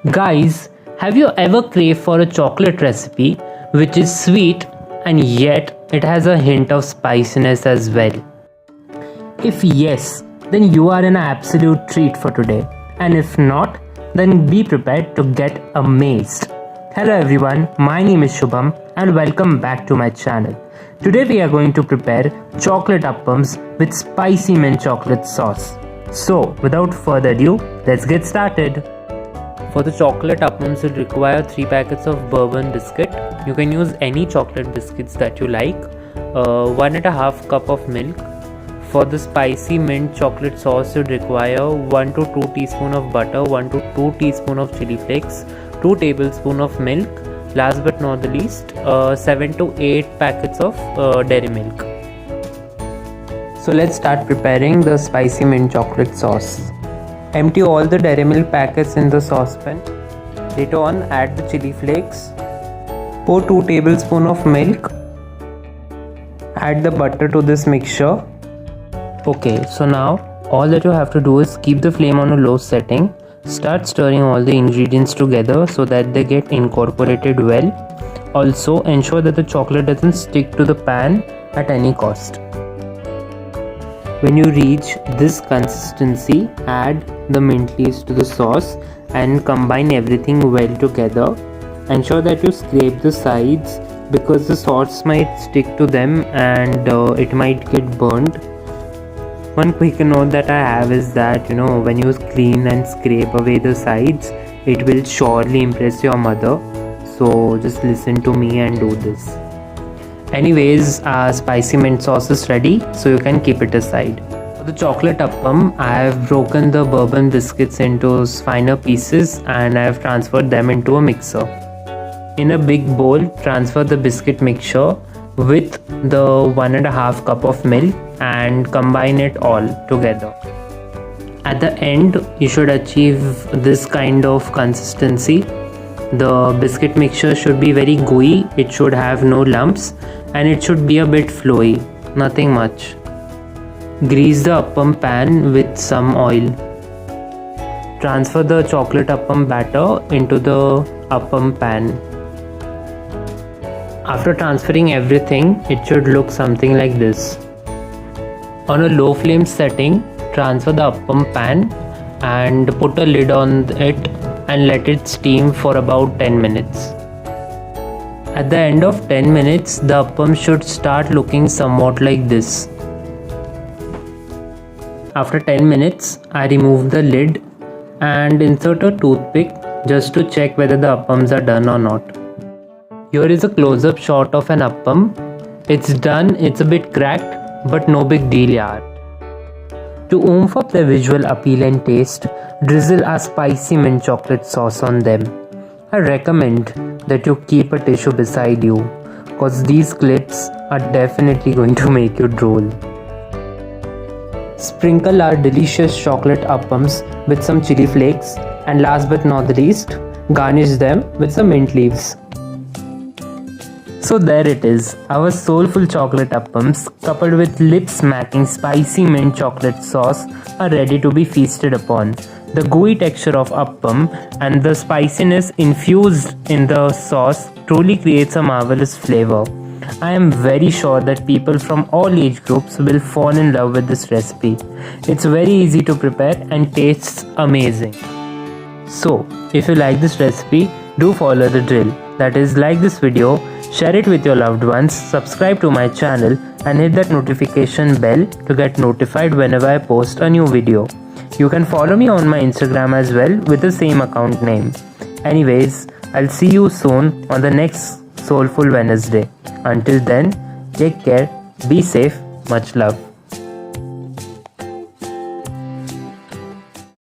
Guys, have you ever craved for a chocolate recipe which is sweet and yet it has a hint of spiciness as well? If yes, then you are an absolute treat for today. And if not, then be prepared to get amazed. Hello everyone, my name is Shubham and welcome back to my channel. Today we are going to prepare chocolate appams with spicy mint chocolate sauce. So without further ado, let's get started. For the chocolate appams, you'll require 3 packets of bourbon biscuit. You can use any chocolate biscuits that you like. 1.5 cup of milk. For the spicy mint chocolate sauce, you'd require 1 to 2 teaspoon of butter, 1 to 2 teaspoon of chili flakes, 2 tablespoon of milk. Last but not the least, 7 to 8 packets of dairy milk. So let's start preparing the spicy mint chocolate sauce. Empty all the dairy milk packets in the saucepan. Later on, add the chili flakes. Pour 2 tablespoons of milk. Add the butter to this mixture. Okay, so now all that you have to do is keep the flame on a low setting. Start stirring all the ingredients together so that they get incorporated well. Also, ensure that the chocolate doesn't stick to the pan at any cost. When you reach this consistency, add the mint leaves to the sauce and combine everything well together. Ensure that you scrape the sides because the sauce might stick to them and it might get burnt. One quick note that I have is that when you clean and scrape away the sides, it will surely impress your mother. So just listen to me and do this. Anyways, our spicy mint sauce is ready, so you can keep it aside. For the chocolate appam, I have broken the bourbon biscuits into finer pieces and I have transferred them into a mixer. In a big bowl, transfer the biscuit mixture with the 1.5 cup of milk and combine it all together. At the end, you should achieve this kind of consistency. The biscuit mixture should be very gooey, it should have no lumps and it should be a bit flowy, nothing much. Grease the appam pan with some oil. Transfer the chocolate appam batter into the appam pan. After transferring everything, it should look something like this. On a low flame setting, transfer the appam pan and put a lid on it and let it steam for about 10 minutes. At the end of 10 minutes, the appam should start looking somewhat like this. After 10 minutes, I remove the lid and insert a toothpick just to check whether the appams are done or not. Here is a close-up shot of an appam. It's done, it's a bit cracked, but no big deal yaar. To oomph up the visual appeal and taste, drizzle a spicy mint chocolate sauce on them. I recommend that you keep a tissue beside you, cause these clips are definitely going to make you drool. Sprinkle our delicious chocolate appams with some chili flakes and last but not the least, garnish them with some mint leaves. So there it is, our soulful chocolate appams coupled with lip-smacking spicy mint chocolate sauce are ready to be feasted upon. The gooey texture of appam and the spiciness infused in the sauce truly creates a marvelous flavor. I am very sure that people from all age groups will fall in love with this recipe. It's very easy to prepare and tastes amazing. So, if you like this recipe, do follow the drill. That is, like this video, share it with your loved ones, subscribe to my channel and hit that notification bell to get notified whenever I post a new video. You can follow me on my Instagram as well with the same account name. Anyways, I'll see you soon on the next Soulful Wednesday. Until then, take care, be safe, much love.